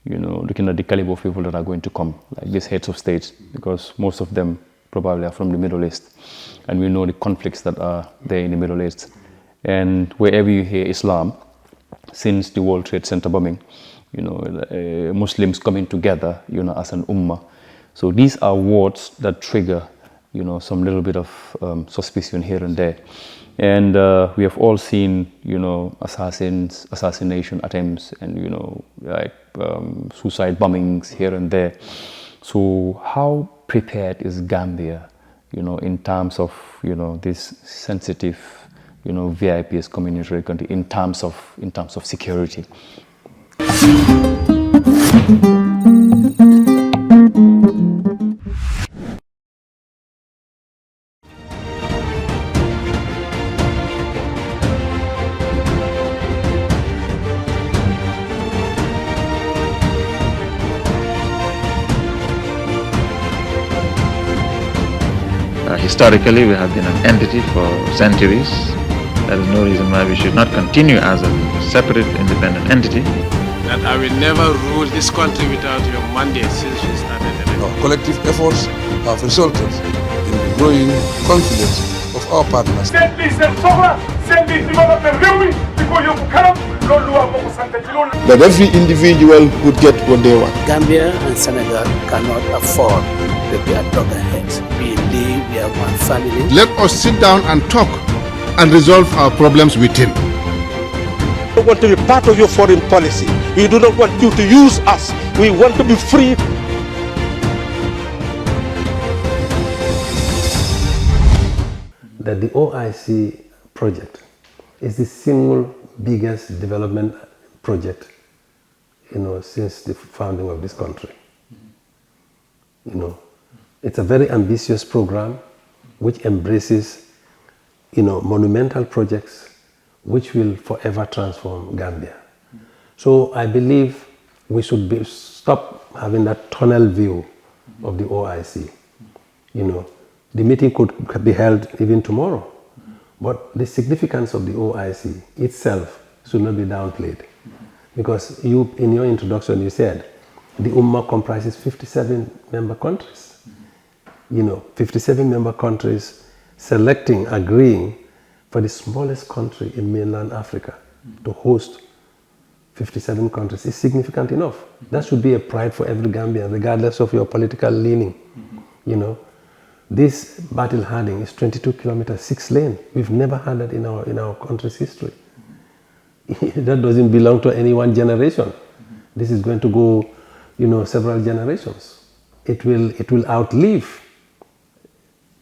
looking at the caliber of people that are going to come, like these heads of states, because most of them probably are from the Middle East. And we know the conflicts that are there in the Middle East. And wherever you hear Islam, since the World Trade Center bombing, Muslims coming together, as an ummah. So these are words that trigger, some little bit of suspicion here and there. And we have all seen, assassination attempts and, suicide bombings here and there. So how prepared is Gambia, in terms of, this sensitive, VIPs coming into the country in terms of security? Historically, we have been an entity for centuries. There is no reason why we should not continue as a separate, independent entity. That I will never rule this country without your mandate since we started. Our collective efforts have resulted in the growing confidence of our partners. That every individual would get what they want. Gambia and Senegal cannot afford to be at loggerheads. We live, we are one family. Let us sit down and talk and resolve our problems within. We don't want to be part of your foreign policy. We do not want you to use us. We want to be free. That the OIC project is the single biggest development project, since the founding of this country. It's a very ambitious program which embraces, monumental projects which will forever transform Gambia. So I believe we should stop having that tunnel view of the OIC. The meeting could be held even tomorrow, but the significance of the OIC itself should not be downplayed. Because you, in your introduction, you said the Ummah comprises 57 member countries. 57 member countries selecting, agreeing for the smallest country in mainland Africa to host 57 countries is significant enough. That should be a pride for every Gambian, regardless of your political leaning. This battle hardening is 22 kilometers, 6 lane. We've never had that in our country's history. That doesn't belong to any one generation. This is going to go, several generations. It will outlive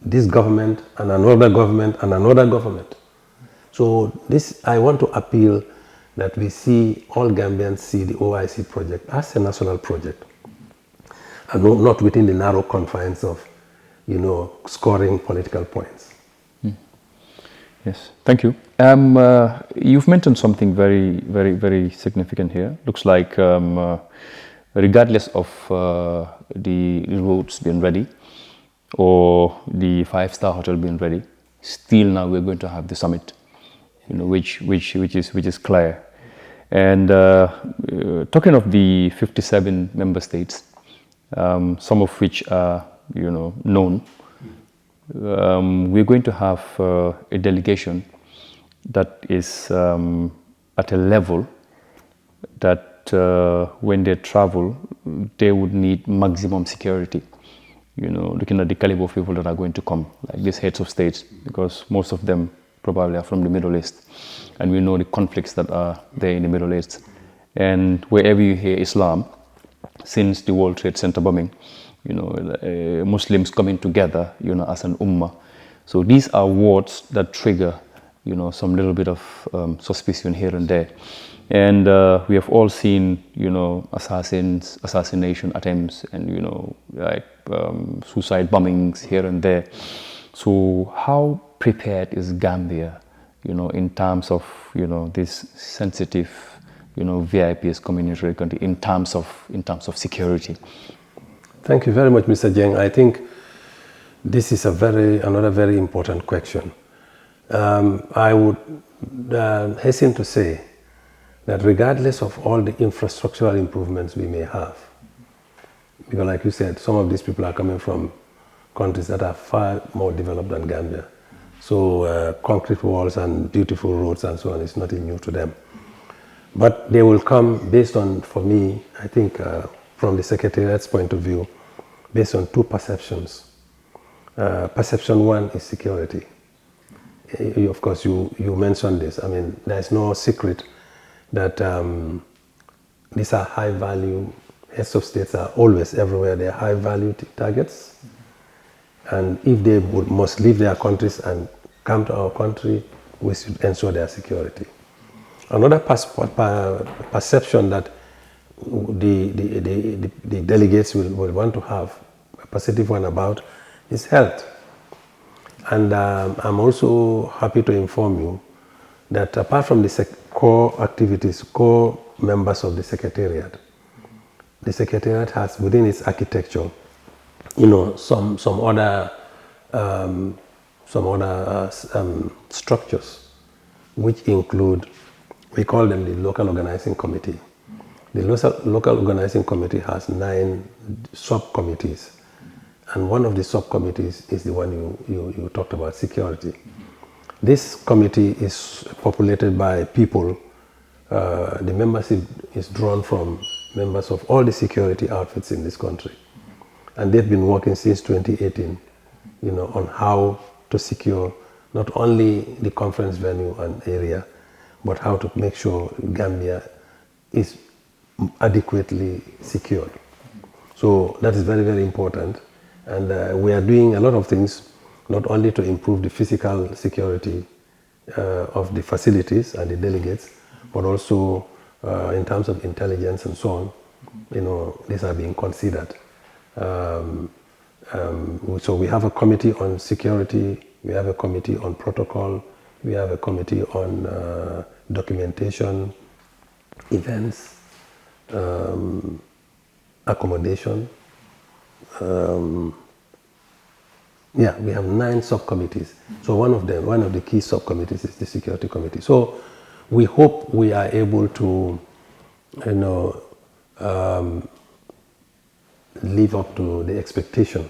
this government and another government and another government. So I want to appeal that we see, all Gambians see the OIC project as a national project, and not within the narrow confines of, scoring political points. Yes, thank you. You've mentioned something very, very, very significant here. Looks like regardless of the roads being ready or the 5-star hotel being ready, still now we're going to have the summit, which is clear. And talking of the 57 member states, some of which are known, we're going to have a delegation that is at a level that when they travel, they would need maximum security. Looking at the caliber of people that are going to come, like these heads of states, because most of them probably are from the Middle East. And we know the conflicts that are there in the Middle East. And wherever you hear Islam, since the World Trade Center bombing, Muslims coming together, as an ummah. So these are words that trigger, some little bit of suspicion here and there. And we have all seen, assassination attempts and, suicide bombings here and there. So how prepared is Gambia, in terms of, this sensitive, VIPs coming into the country in terms of security? Thank you very much, Mr. Jeng. I think this is another very important question. I would hasten to say that regardless of all the infrastructural improvements we may have, because like you said, some of these people are coming from countries that are far more developed than Gambia. So concrete walls and beautiful roads and so on is nothing new to them. But they will come based on, for me, I think from the Secretariat's point of view, based on two perceptions. Perception one is security. Of course, you mentioned this. I mean, there's no secret that these are high value, heads of states are always everywhere. They're high value targets. And if they must leave their countries and come to our country, we should ensure their security. Another perception that the delegates will want to have, a positive one about, is health. And I'm also happy to inform you that apart from the core activities, core members of the Secretariat has within its architecture, some other structures, which include, we call them the local organizing committee. The local organizing committee has 9 subcommittees, and one of the subcommittees is the one you talked about, security. This committee is populated by people. The membership is drawn from members of all the security outfits in this country. And they've been working since 2018, on how to secure not only the conference venue and area, but how to make sure Gambia is adequately secured. So that is very, very important. And we are doing a lot of things, not only to improve the physical security of the facilities and the delegates, but also in terms of intelligence and so on, these are being considered. So we have a committee on security, we have a committee on protocol, we have a committee on documentation, events, accommodation. We have 9 subcommittees. So one of the key subcommittees is the security committee. So we hope we are able to, live up to the expectation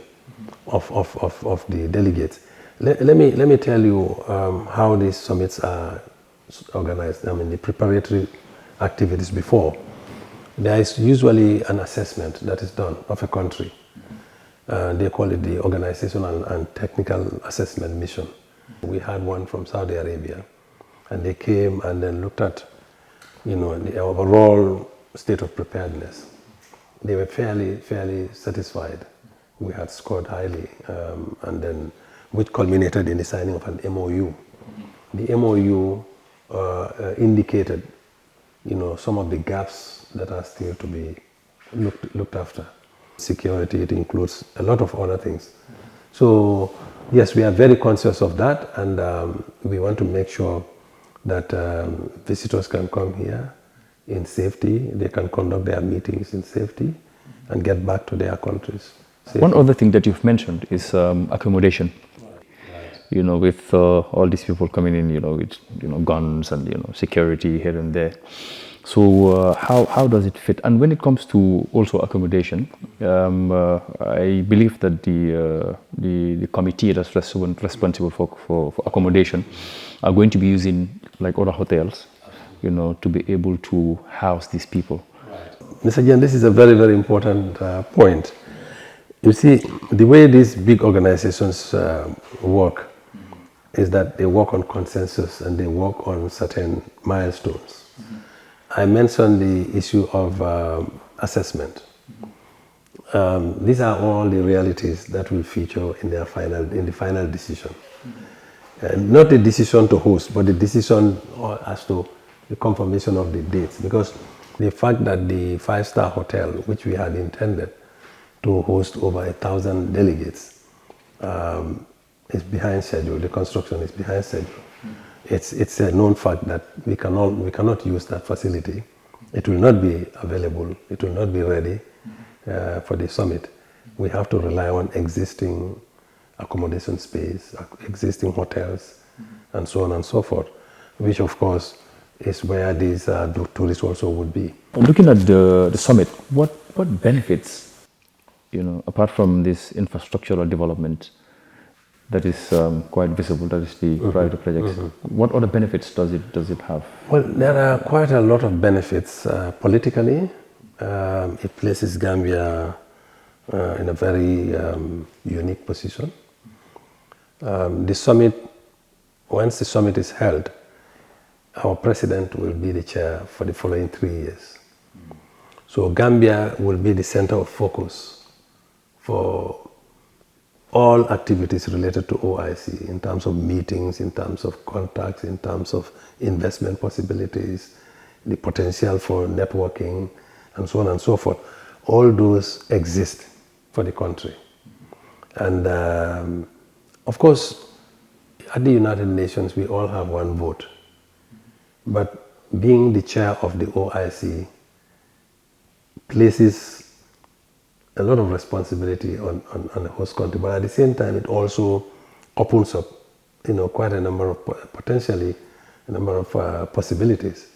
of the delegates. Let me tell you how these summits are organized. I mean, the preparatory activities before. There is usually an assessment that is done of a country. They call it the Organizational and Technical Assessment Mission. We had one from Saudi Arabia, and they came and then looked at, the overall state of preparedness. They were fairly satisfied. We had scored highly, and then which culminated in the signing of an MOU. The MOU indicated, some of the gaps that are still to be looked after. Security, it includes a lot of other things. So yes, we are very conscious of that, and we want to make sure that visitors can come here in safety, they can conduct their meetings in safety, and get back to their countries safely. One other thing that you've mentioned is accommodation. Right. With all these people coming in, with guns and security here and there. So how does it fit? And when it comes to also accommodation, I believe that the committee that's responsible for accommodation are going to be using like other hotels, to be able to house these people. Right. Mr. Jan, this is a very, very important point. You see, the way these big organizations work is that they work on consensus and they work on certain milestones. I mentioned the issue of assessment. These are all the realities that will feature in the final decision. Not the decision to host, but the decision as to the confirmation of the dates. Because the fact that the 5-star hotel, which we had intended to host over 1,000 delegates, is behind schedule. The construction is behind schedule. It's a known fact that we cannot use that facility. It will not be available. It will not be ready for the summit. We have to rely on existing accommodation space, existing hotels, and so on and so forth, which of course is where these tourists also would be. Looking at the summit, what benefits, apart from this infrastructural development that is quite visible, that is the priority projects, what other benefits does it have? Well, there are quite a lot of benefits. Politically, it places Gambia in a very unique position. The summit, once the summit is held, our president will be the chair for the following 3 years. So Gambia will be the center of focus for all activities related to OIC in terms of meetings, in terms of contacts, in terms of investment possibilities, the potential for networking, and so on and so forth. All those exist for the country. And of course, at the United Nations, we all have one vote. But being the chair of the OIC places a lot of responsibility on the host country, but at the same time, it also opens up, quite a number of, potentially, a number of possibilities.